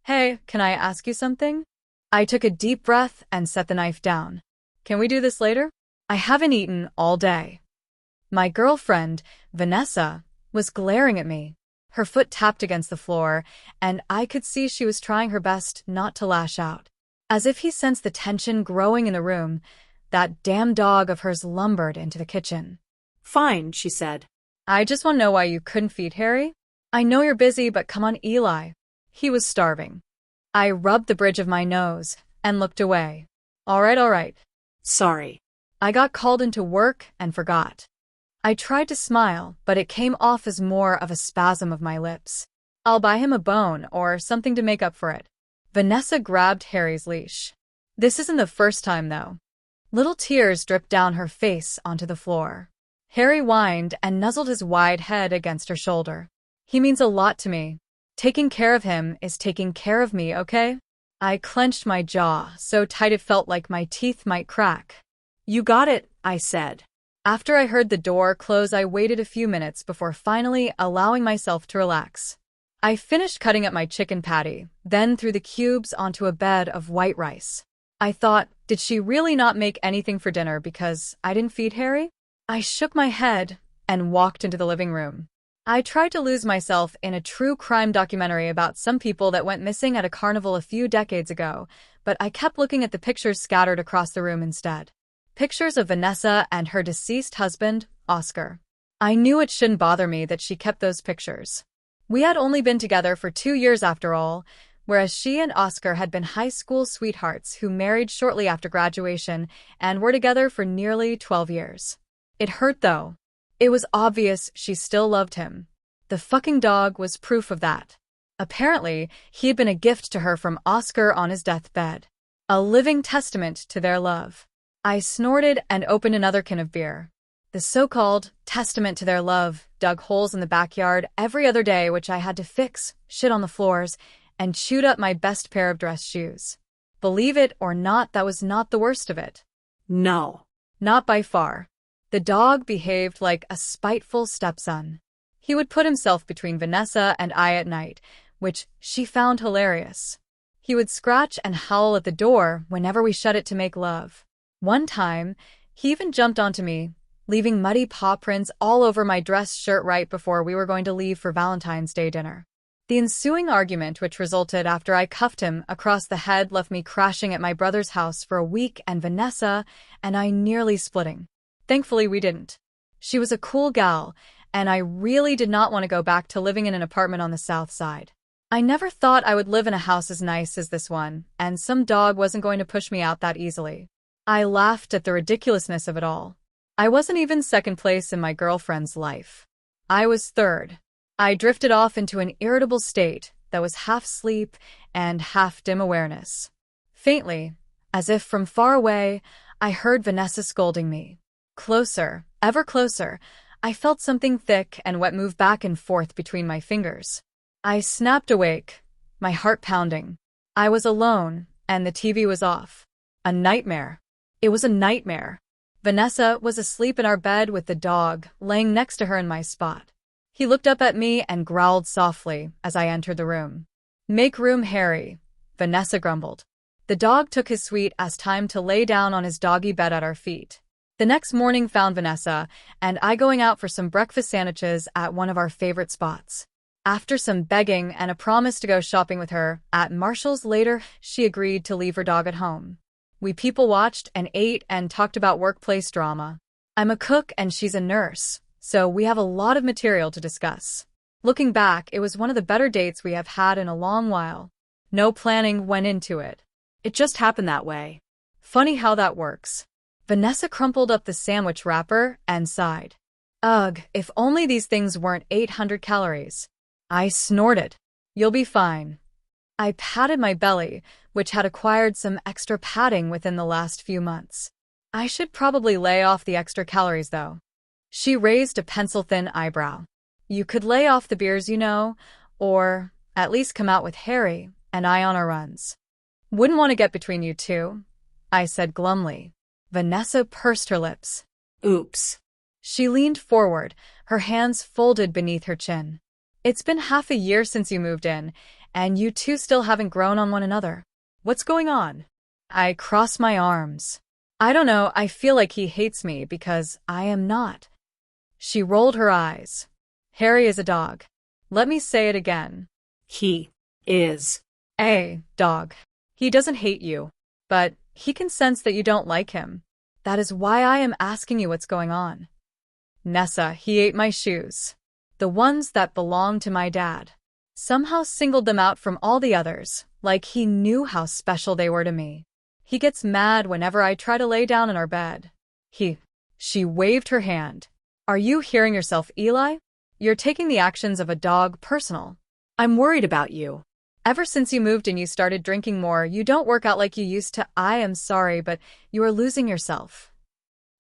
Hey, can I ask you something? I took a deep breath and set the knife down. Can we do this later? I haven't eaten all day. My girlfriend, Vanessa, was glaring at me. Her foot tapped against the floor, and I could see she was trying her best not to lash out. As if he sensed the tension growing in the room, that damn dog of hers lumbered into the kitchen. Fine, she said. I just want to know why you couldn't feed Harry? I know you're busy, but come on, Eli. He was starving. I rubbed the bridge of my nose and looked away. All right. Sorry. I got called into work and forgot. I tried to smile, but it came off as more of a spasm of my lips. I'll buy him a bone or something to make up for it. Vanessa grabbed Harry's leash. This isn't the first time, though. Little tears dripped down her face onto the floor. Harry whined and nuzzled his wide head against her shoulder. He means a lot to me. Taking care of him is taking care of me, okay? I clenched my jaw so tight it felt like my teeth might crack. You got it, I said. After I heard the door close, I waited a few minutes before finally allowing myself to relax. I finished cutting up my chicken patty, then threw the cubes onto a bed of white rice. I thought, did she really not make anything for dinner because I didn't feed Harry? I shook my head and walked into the living room. I tried to lose myself in a true crime documentary about some people that went missing at a carnival a few decades ago, but I kept looking at the pictures scattered across the room instead. Pictures of Vanessa and her deceased husband, Oscar. I knew it shouldn't bother me that she kept those pictures. We had only been together for 2 years after all, whereas she and Oscar had been high school sweethearts who married shortly after graduation and were together for nearly 12 years. It hurt, though. It was obvious she still loved him. The fucking dog was proof of that. Apparently, he had been a gift to her from Oscar on his deathbed. A living testament to their love. I snorted and opened another can of beer. The so-called testament to their love dug holes in the backyard every other day, which I had to fix, shit on the floors, and chewed up my best pair of dress shoes. Believe it or not, that was not the worst of it. No. Not by far. The dog behaved like a spiteful stepson. He would put himself between Vanessa and I at night, which she found hilarious. He would scratch and howl at the door whenever we shut it to make love. One time, he even jumped onto me, leaving muddy paw prints all over my dress shirt right before we were going to leave for Valentine's Day dinner. The ensuing argument, which resulted after I cuffed him across the head, left me crashing at my brother's house for a week and Vanessa and I nearly splitting. Thankfully, we didn't. She was a cool gal, and I really did not want to go back to living in an apartment on the south side. I never thought I would live in a house as nice as this one, and some dog wasn't going to push me out that easily. I laughed at the ridiculousness of it all. I wasn't even second place in my girlfriend's life. I was third. I drifted off into an irritable state that was half sleep and half dim awareness. Faintly, as if from far away, I heard Vanessa scolding me. Closer, ever closer, I felt something thick and wet move back and forth between my fingers. I snapped awake, my heart pounding. I was alone, and the TV was off. A nightmare. It was a nightmare. Vanessa was asleep in our bed with the dog laying next to her in my spot. He looked up at me and growled softly as I entered the room. "Make room, Harry," Vanessa grumbled. The dog took his sweet ass time to lay down on his doggy bed at our feet. The next morning found Vanessa and I going out for some breakfast sandwiches at one of our favorite spots. After some begging and a promise to go shopping with her at Marshall's later, she agreed to leave her dog at home. We people watched and ate and talked about workplace drama. I'm a cook and she's a nurse, so we have a lot of material to discuss. Looking back, it was one of the better dates we have had in a long while. No planning went into it. It just happened that way. Funny how that works. Vanessa crumpled up the sandwich wrapper and sighed. Ugh, if only these things weren't 800 calories. I snorted. You'll be fine. I patted my belly, which had acquired some extra padding within the last few months. I should probably lay off the extra calories, though. She raised a pencil-thin eyebrow. You could lay off the beers, or at least come out with Harry and I on our runs. Wouldn't want to get between you two, I said glumly. Vanessa pursed her lips. Oops. She leaned forward, her hands folded beneath her chin. It's been half a year since you moved in, And you two still haven't grown on one another. What's going on? I cross my arms. I don't know, I feel like he hates me because I am not. She rolled her eyes. Harry is a dog. Let me say it again. He is A dog. He doesn't hate you, but he can sense that you don't like him. That is why I am asking you what's going on. Nessa, he ate my shoes. The ones that belonged to my dad. Somehow singled them out from all the others, like he knew how special they were to me. He gets mad whenever I try to lay down in our bed. She waved her hand. Are you hearing yourself, Eli? You're taking the actions of a dog personal. I'm worried about you. Ever since you moved and you started drinking more, you don't work out like you used to. I am sorry, but you are losing yourself.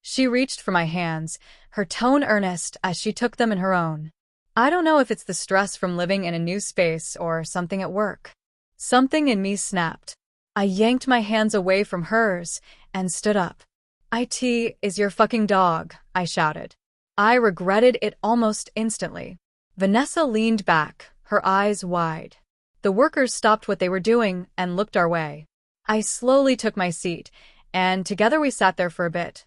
She reached for my hands, her tone earnest as she took them in her own. I don't know if it's the stress from living in a new space or something at work. Something in me snapped. I yanked my hands away from hers and stood up. "It is your fucking dog," I shouted. I regretted it almost instantly. Vanessa leaned back, her eyes wide. The workers stopped what they were doing and looked our way. I slowly took my seat, and together we sat there for a bit,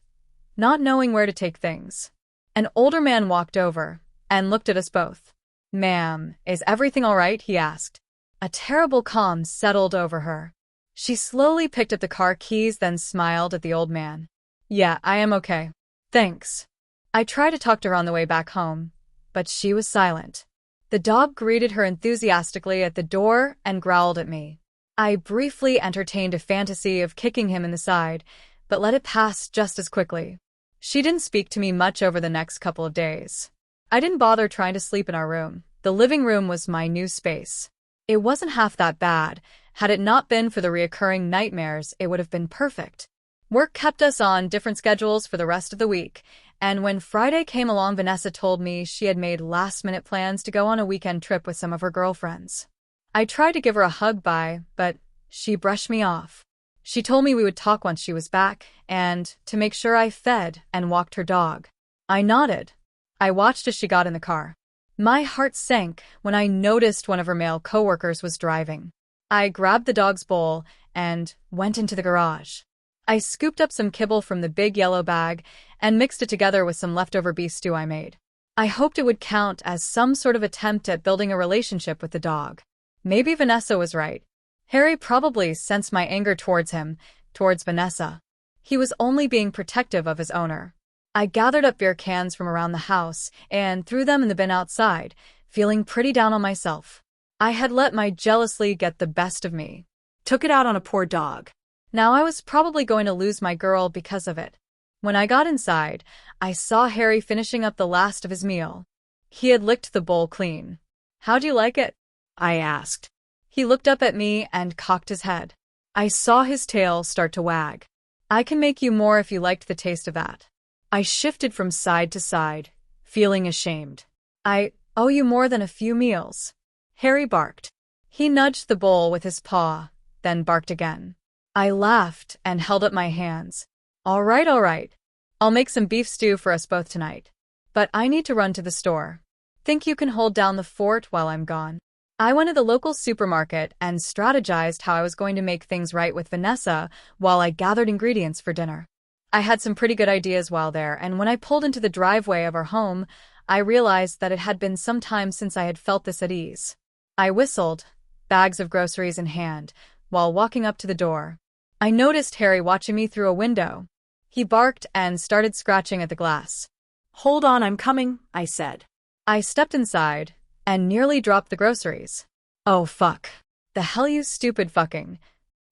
not knowing where to take things. An older man walked over and looked at us both. "Ma'am, is everything all right?" he asked. A terrible calm settled over her. She slowly picked up the car keys, then smiled at the old man. "Yeah, I am okay. Thanks." I tried to talk to her on the way back home, but she was silent. The dog greeted her enthusiastically at the door and growled at me. I briefly entertained a fantasy of kicking him in the side, but let it pass just as quickly. She didn't speak to me much over the next couple of days. I didn't bother trying to sleep in our room. The living room was my new space. It wasn't half that bad. Had it not been for the reoccurring nightmares, it would have been perfect. Work kept us on different schedules for the rest of the week, and when Friday came along, Vanessa told me she had made last-minute plans to go on a weekend trip with some of her girlfriends. I tried to give her a hug bye, but she brushed me off. She told me we would talk once she was back, and to make sure I fed and walked her dog. I nodded. I watched as she got in the car. My heart sank when I noticed one of her male coworkers was driving. I grabbed the dog's bowl and went into the garage. I scooped up some kibble from the big yellow bag and mixed it together with some leftover beef stew I made. I hoped it would count as some sort of attempt at building a relationship with the dog. Maybe Vanessa was right. Harry probably sensed my anger towards him, towards Vanessa. He was only being protective of his owner. I gathered up beer cans from around the house and threw them in the bin outside, feeling pretty down on myself. I had let my jealousy get the best of me. Took it out on a poor dog. Now I was probably going to lose my girl because of it. When I got inside, I saw Harry finishing up the last of his meal. He had licked the bowl clean. "How'd you like it?" I asked. He looked up at me and cocked his head. I saw his tail start to wag. "I can make you more if you liked the taste of that." I shifted from side to side, feeling ashamed. "I owe you more than a few meals." Harry barked. He nudged the bowl with his paw, then barked again. I laughed and held up my hands. All right. I'll make some beef stew for us both tonight. But I need to run to the store. Think you can hold down the fort while I'm gone?" I went to the local supermarket and strategized how I was going to make things right with Vanessa while I gathered ingredients for dinner. I had some pretty good ideas while there, and when I pulled into the driveway of our home, I realized that it had been some time since I had felt this at ease. I whistled, bags of groceries in hand, while walking up to the door. I noticed Harry watching me through a window. He barked and started scratching at the glass. "Hold on, I'm coming," I said. I stepped inside and nearly dropped the groceries. "Oh fuck. The hell, you stupid fucking."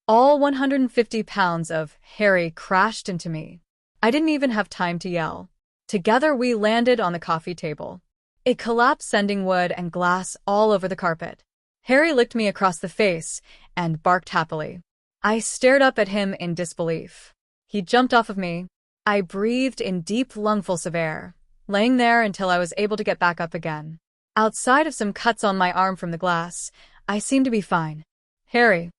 All 150 pounds of Harry crashed into me. I didn't even have time to yell. Together we landed on the coffee table. It collapsed, sending wood and glass all over the carpet. Harry licked me across the face and barked happily. I stared up at him in disbelief. He jumped off of me. I breathed in deep lungfuls of air, laying there until I was able to get back up again. Outside of some cuts on my arm from the glass, I seemed to be fine. Harry,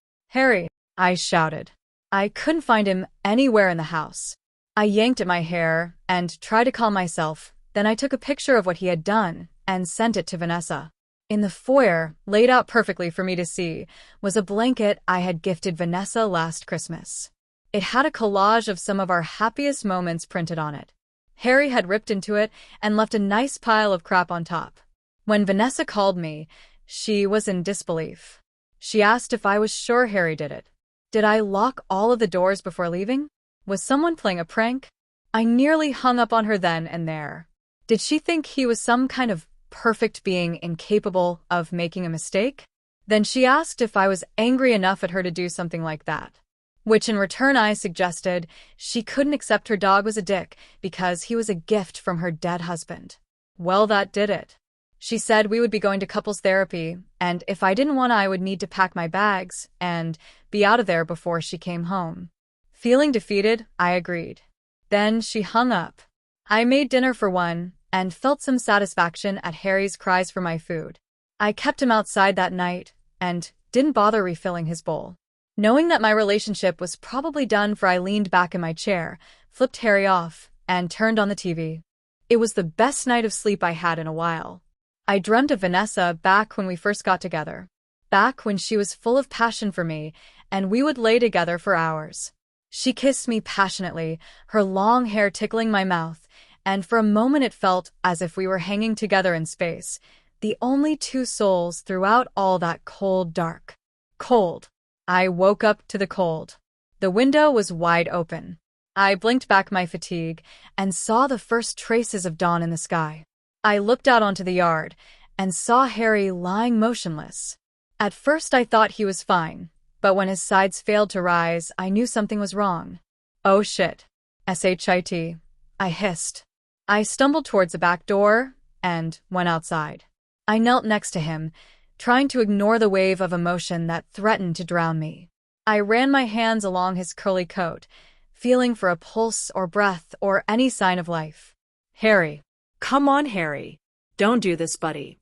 I shouted. I couldn't find him anywhere in the house. I yanked at my hair and tried to calm myself. Then I took a picture of what he had done and sent it to Vanessa. In the foyer, laid out perfectly for me to see, was a blanket I had gifted Vanessa last Christmas. It had a collage of some of our happiest moments printed on it. Harry had ripped into it and left a nice pile of crap on top. When Vanessa called me, she was in disbelief. She asked if I was sure Harry did it. Did I lock all of the doors before leaving? Was someone playing a prank? I nearly hung up on her then and there. Did she think he was some kind of perfect being incapable of making a mistake? Then she asked if I was angry enough at her to do something like that. Which in return I suggested she couldn't accept her dog was a dick because he was a gift from her dead husband. Well, that did it. She said we would be going to couples therapy, and if I didn't want I would need to pack my bags and be out of there before she came home. Feeling defeated, I agreed. Then she hung up. I made dinner for one, and felt some satisfaction at Harry's cries for my food. I kept him outside that night, and didn't bother refilling his bowl. Knowing that my relationship was probably done for, I leaned back in my chair, flipped Harry off, and turned on the TV. It was the best night of sleep I had in a while. I dreamt of Vanessa back when we first got together. Back when she was full of passion for me, and we would lay together for hours. She kissed me passionately, her long hair tickling my mouth, and for a moment it felt as if we were hanging together in space, the only two souls throughout all that cold dark. Cold. I woke up to the cold. The window was wide open. I blinked back my fatigue and saw the first traces of dawn in the sky. I looked out onto the yard and saw Harry lying motionless. At first I thought he was fine, but when his sides failed to rise, I knew something was wrong. Oh shit. SHIT. I hissed. I stumbled towards the back door and went outside. I knelt next to him, trying to ignore the wave of emotion that threatened to drown me. I ran my hands along his curly coat, feeling for a pulse or breath or any sign of life. Harry. Come on, Harry. Don't do this, buddy.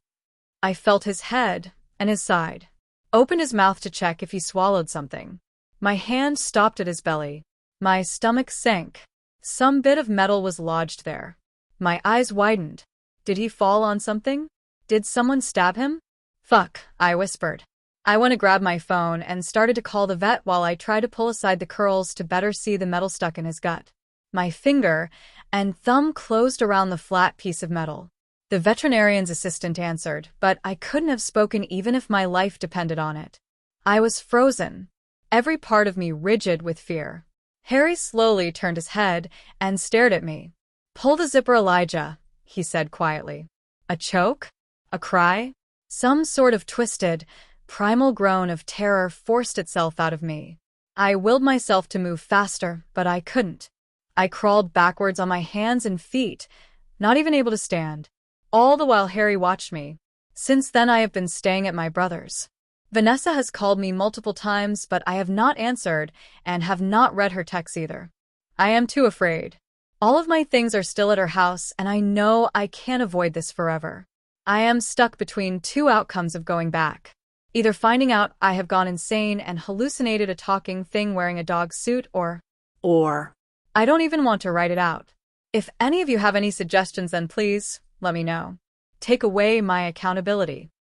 I felt his head and his side. Opened his mouth to check if he swallowed something. My hand stopped at his belly. My stomach sank. Some bit of metal was lodged there. My eyes widened. Did he fall on something? Did someone stab him? Fuck, I whispered. I went to grab my phone and started to call the vet while I tried to pull aside the curls to better see the metal stuck in his gut. My finger and thumb closed around the flat piece of metal. The veterinarian's assistant answered, but I couldn't have spoken even if my life depended on it. I was frozen, every part of me rigid with fear. Harry slowly turned his head and stared at me. Pull the zipper, Elijah, he said quietly. A choke? A cry? Some sort of twisted, primal groan of terror forced itself out of me. I willed myself to move faster, but I couldn't. I crawled backwards on my hands and feet, not even able to stand. All the while Harry watched me. Since then I have been staying at my brother's. Vanessa has called me multiple times, but I have not answered and have not read her texts either. I am too afraid. All of my things are still at her house, and I know I can't avoid this forever. I am stuck between two outcomes of going back. Either finding out I have gone insane and hallucinated a talking thing wearing a dog suit, or I don't even want to write it out. If any of you have any suggestions, then please let me know. Take away my accountability.